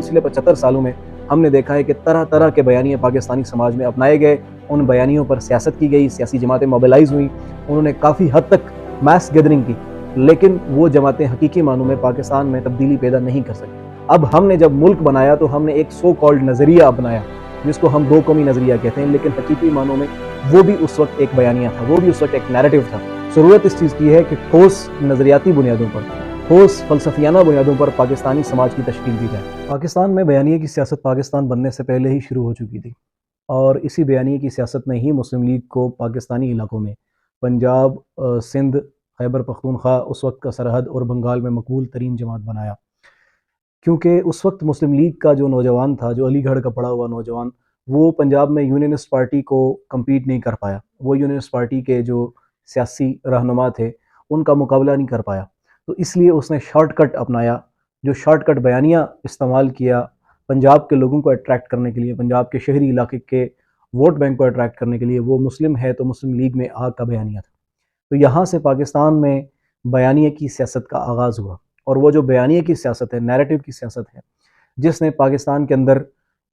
پچھلے 75 سالوں میں ہم نے دیکھا ہے کہ طرح طرح کے بیانیے پاکستانی سماج میں اپنائے گئے، ان بیانیوں پر سیاست کی گئی، سیاسی جماعتیں موبلائز ہوئیں، انہوں نے کافی حد تک میس گیدرنگ کی، لیکن وہ جماعتیں حقیقی معنوں میں پاکستان میں تبدیلی پیدا نہیں کر سکی۔ اب ہم نے جب ملک بنایا تو ہم نے ایک سو کالڈ نظریہ اپنایا جس کو ہم دو قومی نظریہ کہتے ہیں، لیکن حقیقی معنوں میں وہ بھی اس وقت ایک بیانیہ تھا، وہ بھی اس وقت ایک نیریٹو تھا۔ ضرورت اس چیز کی ہے کہ ٹھوس نظریاتی بنیادوں پر، ٹھوس فلسفیانہ بنیادوں پر پاکستانی سماج کی تشکیل دی جائے۔ پاکستان میں بیانیے کی سیاست پاکستان بننے سے پہلے ہی شروع ہو چکی تھی، اور اسی بیانیے کی سیاست نے ہی مسلم لیگ کو پاکستانی علاقوں میں پنجاب، سندھ، خیبر پختونخوا اس وقت کا سرحد اور بنگال میں مقبول ترین جماعت بنایا، کیونکہ اس وقت مسلم لیگ کا جو نوجوان تھا، جو علی گڑھ کا پڑھا ہوا نوجوان، وہ پنجاب میں یونینسٹ پارٹی کو کمپیٹ نہیں کر پایا، وہ یونینسٹ پارٹی کے جو سیاسی رہنما تھے ان کا مقابلہ نہیں کر پایا، تو اس لیے اس نے شارٹ کٹ اپنایا، جو شارٹ کٹ بیانیہ استعمال کیا پنجاب کے لوگوں کو اٹریکٹ کرنے کے لیے، پنجاب کے شہری علاقے کے ووٹ بینک کو اٹریکٹ کرنے کے لیے، وہ مسلم ہے تو مسلم لیگ میں آ کا بیانیہ تھا۔ تو یہاں سے پاکستان میں بیانیے کی سیاست کا آغاز ہوا، اور وہ جو بیانیے کی سیاست ہے، نیریٹو کی سیاست ہے، جس نے پاکستان کے اندر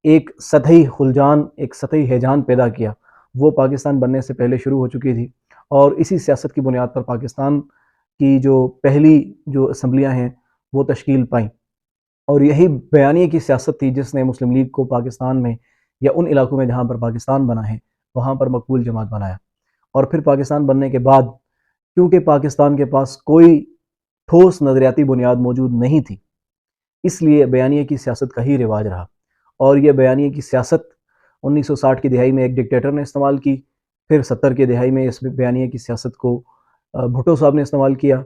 ایک سطحی خلجان، ایک سطحی ہیجان پیدا کیا، وہ پاکستان بننے سے پہلے شروع ہو چکی تھی، اور اسی سیاست کی بنیاد پر پاکستان کی جو پہلی جو اسمبلیاں ہیں وہ تشکیل پائیں، اور یہی بیانیے کی سیاست تھی جس نے مسلم لیگ کو پاکستان میں یا ان علاقوں میں جہاں پر پاکستان بنا ہے وہاں پر مقبول جماعت بنایا۔ اور پھر پاکستان بننے کے بعد کیونکہ پاکستان کے پاس کوئی ٹھوس نظریاتی بنیاد موجود نہیں تھی، اس لیے بیانیے کی سیاست کا ہی رواج رہا، اور یہ بیانیے کی سیاست 1960 کی دہائی میں ایک ڈکٹیٹر نے استعمال کی، پھر 70 کی دہائی میں اس بیانیے کی سیاست کو بھٹو صاحب نے استعمال کیا،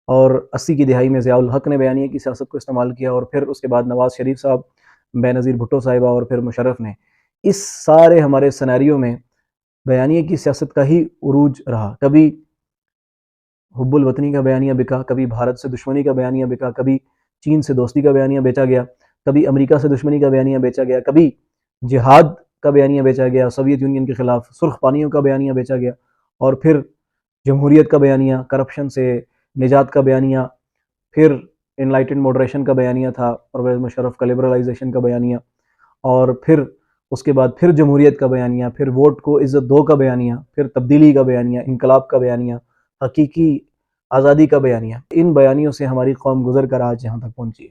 اور 80 کی دہائی میں ضیاء الحق نے بیانیے کی سیاست کو استعمال کیا، اور پھر اس کے بعد نواز شریف صاحب، بینظیر بھٹو صاحبہ، اور پھر مشرف نے۔ اس سارے ہمارے سیناریو میں بیانیے کی سیاست کا ہی عروج رہا، کبھی حب الوطنی کا بیانیہ بکا، کبھی بھارت سے دشمنی کا بیانیہ بکا، کبھی چین سے دوستی کا بیانیہ بیچا گیا، کبھی امریکہ سے دشمنی کا بیانیہ بیچا گیا، کبھی جہاد کا بیانیہ بیچا گیا، سوویت یونین کے خلاف سرخ پانیوں کا بیانیہ بیچا گیا، اور پھر جمہوریت کا بیانیہ، کرپشن سے نجات کا بیانیہ، پھر انلائٹنڈ ماڈریشن کا بیانیہ تھا پرویز مشرف کا، لبرلائزیشن کا بیانیہ، اور پھر اس کے بعد پھر جمہوریت کا بیانیہ، پھر ووٹ کو عزت دو کا بیانیہ، پھر تبدیلی کا بیانیہ، انقلاب کا بیانیہ، حقیقی آزادی کا بیانیہ۔ ان بیانیوں سے ہماری قوم گزر کر آج یہاں تک پہنچی ہے۔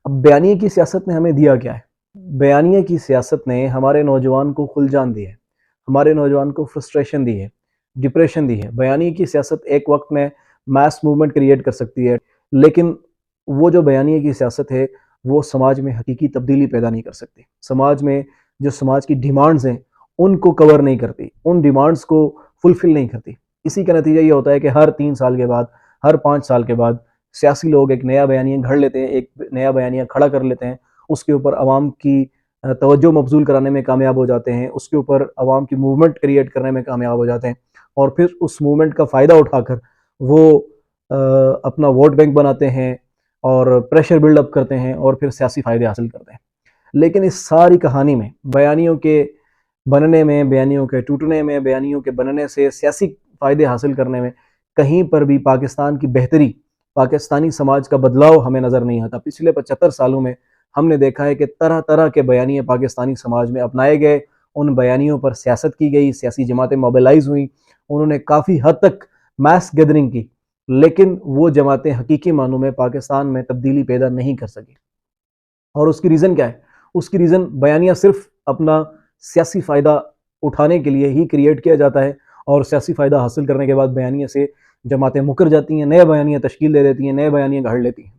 اب بیانیے کی سیاست نے ہمیں دیا کیا ہے؟ بیانیے کی سیاست نے ہمارے نوجوان کو خلجان دی ہے، ہمارے نوجوان کو فرسٹریشن دی ہے، ڈپریشن دی ہے۔ بیانیے کی سیاست ایک وقت میں میس موومنٹ کریٹ کر سکتی ہے، لیکن وہ جو بیانیے کی سیاست ہے وہ سماج میں حقیقی تبدیلی پیدا نہیں کر سکتی، سماج میں جو سماج کی ڈیمانڈز ہیں ان کو کور نہیں کرتی، ان ڈیمانڈز کو فلفل نہیں کرتی۔ اسی کا نتیجہ یہ ہوتا ہے کہ ہر 3 سال کے بعد، ہر 5 سال کے بعد سیاسی لوگ ایک نیا بیانیہ گھڑ لیتے ہیں، ایک نیا بیانیہ کھڑا کر لیتے ہیں، اس کے اوپر عوام کی توجہ مبذول کرانے میں کامیاب ہو جاتے ہیں، اس کے اوپر عوام کی موومنٹ کریٹ کرنے میں کامیاب ہو جاتے ہیں، اور پھر اس موومنٹ کا فائدہ اٹھا کر وہ اپنا ووٹ بینک بناتے ہیں اور پریشر بلڈ اپ کرتے ہیں، اور پھر سیاسی فائدے حاصل کرتے ہیں۔ لیکن اس ساری کہانی میں بیانیوں کے بننے میں، بیانیوں کے ٹوٹنے میں، بیانیوں کے بننے سے سیاسی فائدے حاصل کرنے میں کہیں پر بھی پاکستان کی بہتری، پاکستانی سماج کا بدلاؤ ہمیں نظر نہیں آتا۔ پچھلے 75 سالوں میں ہم نے دیکھا ہے کہ طرح طرح کے بیانیے پاکستانی سماج میں اپنائے گئے، ان بیانیوں پر سیاست کی گئی، سیاسی جماعتیں موبلائز ہوئیں، انہوں نے کافی حد تک میس گیدرنگ کی، لیکن وہ جماعتیں حقیقی معنوں میں پاکستان میں تبدیلی پیدا نہیں کر سکی۔ اور اس کی ریزن کیا ہے؟ اس کی ریزن بیانیہ صرف اپنا سیاسی فائدہ اٹھانے کے لیے ہی کریٹ کیا جاتا ہے، اور سیاسی فائدہ حاصل کرنے کے بعد بیانیہ سے جماعتیں مکر جاتی ہیں، نئے بیانیہ تشکیل دے دیتی ہیں، نئے بیانیہ گھڑ لیتی ہیں۔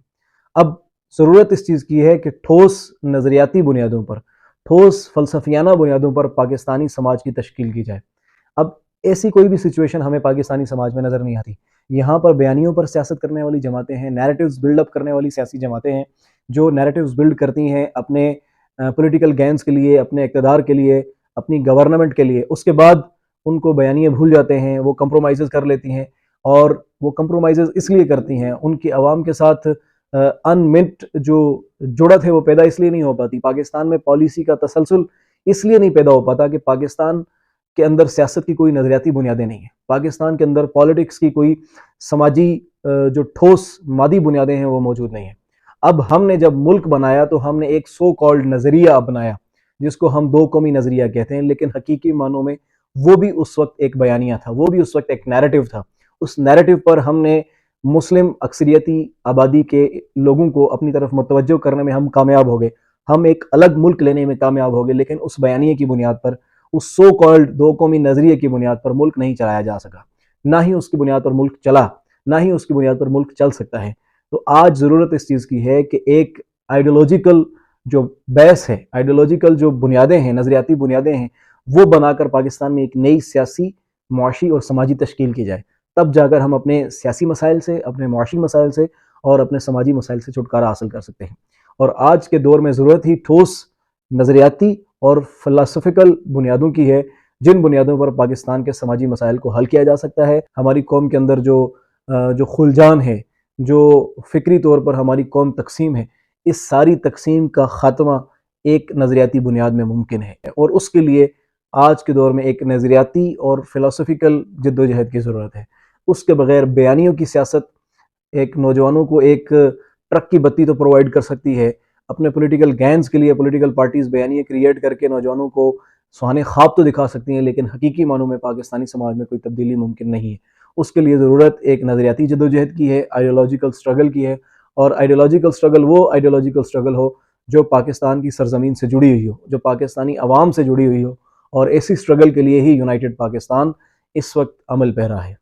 اب ضرورت اس چیز کی ہے کہ ٹھوس نظریاتی بنیادوں پر، ٹھوس فلسفیانہ بنیادوں پر پاکستانی سماج کی تشکیل کی جائے۔ اب ایسی کوئی بھی سچویشن ہمیں پاکستانی سماج میں نظر نہیں آتی۔ یہاں پر بیانیوں پر سیاست کرنے والی جماعتیں ہیں، نیریٹیوز بلڈ اپ کرنے والی سیاسی جماعتیں ہیں، جو نیریٹیوز بلڈ کرتی ہیں اپنے پولیٹیکل گینز کے لیے، اپنے اقتدار کے لیے، اپنی گورنمنٹ کے لیے، اس کے بعد ان کو بیانیے بھول جاتے ہیں، وہ کمپرومائزز کر لیتی ہیں، اور وہ کمپرومائزز اس لیے کرتی ہیں، ان کی عوام کے ساتھ انمنٹ جو جڑت ہے وہ پیدا اس لیے نہیں ہو پاتی۔ پاکستان میں پالیسی کا تسلسل اس لیے نہیں پیدا ہو پاتا کہ پاکستان کے اندر سیاست کی کوئی نظریاتی بنیادیں نہیں ہیں، پاکستان کے اندر پالیٹکس کی کوئی سماجی جو ٹھوس مادی بنیادیں ہیں وہ موجود نہیں ہیں۔ اب ہم نے جب ملک بنایا تو ہم نے ایک سو کالڈ نظریہ اپنایا جس کو ہم دو قومی نظریہ کہتے ہیں، لیکن حقیقی معنوں میں وہ بھی اس وقت ایک بیانیہ تھا، وہ بھی اس وقت ایک نیریٹو تھا۔ اس نیریٹو پر ہم نے مسلم اکثریتی آبادی کے لوگوں کو اپنی طرف متوجہ کرنے میں ہم کامیاب ہو گئے، ہم ایک الگ ملک لینے میں کامیاب ہو گئے، لیکن اس بیانیے کی بنیاد پر، اس سو کالڈ دو قومی نظریے کی بنیاد پر ملک نہیں چلایا جا سکا، نہ ہی اس کی بنیاد پر ملک چلا، نہ ہی اس کی بنیاد پر ملک چل سکتا ہے۔ تو آج ضرورت اس چیز کی ہے کہ ایک آئیڈیولوجیکل جو بیس ہے، آئیڈیولوجیکل جو بنیادیں ہیں، نظریاتی بنیادیں ہیں، وہ بنا کر پاکستان میں ایک نئی سیاسی، معاشی اور سماجی تشکیل کی جائے، تب جا کر ہم اپنے سیاسی مسائل سے، اپنے معاشی مسائل سے اور اپنے سماجی مسائل سے چھٹکارا حاصل کر سکتے ہیں۔ اور آج کے دور میں ضرورت ہی ٹھوس نظریاتی اور فلسفیکل بنیادوں کی ہے، جن بنیادوں پر پاکستان کے سماجی مسائل کو حل کیا جا سکتا ہے۔ ہماری قوم کے اندر جو خلجان ہے، جو فکری طور پر ہماری قوم تقسیم ہے، اس ساری تقسیم کا خاتمہ ایک نظریاتی بنیاد میں ممکن ہے، اور اس کے لیے آج کے دور میں ایک نظریاتی اور فلسفیکل جد و جہد کی ضرورت ہے۔ اس کے بغیر بیانیوں کی سیاست ایک نوجوانوں کو ایک ٹرک کی بتی تو پرووائڈ کر سکتی ہے، اپنے پولیٹیکل گینز کے لیے پولیٹیکل پارٹیز بیانیے کریٹ کر کے نوجوانوں کو سہانے خواب تو دکھا سکتی ہیں، لیکن حقیقی معنوں میں پاکستانی سماج میں کوئی تبدیلی ممکن نہیں ہے۔ اس کے لیے ضرورت ایک نظریاتی جدوجہد کی ہے، آئیڈیولوجیکل سٹرگل کی ہے، اور آئیڈیولوجیکل سٹرگل وہ آئیڈیولوجیکل سٹرگل ہو جو پاکستان کی سرزمین سے جڑی ہوئی ہو، جو پاکستانی عوام سے جڑی ہوئی ہو، اور ایسی سٹرگل کے لیے ہی یونائٹڈ پاکستان اس وقت عمل پیرا ہے۔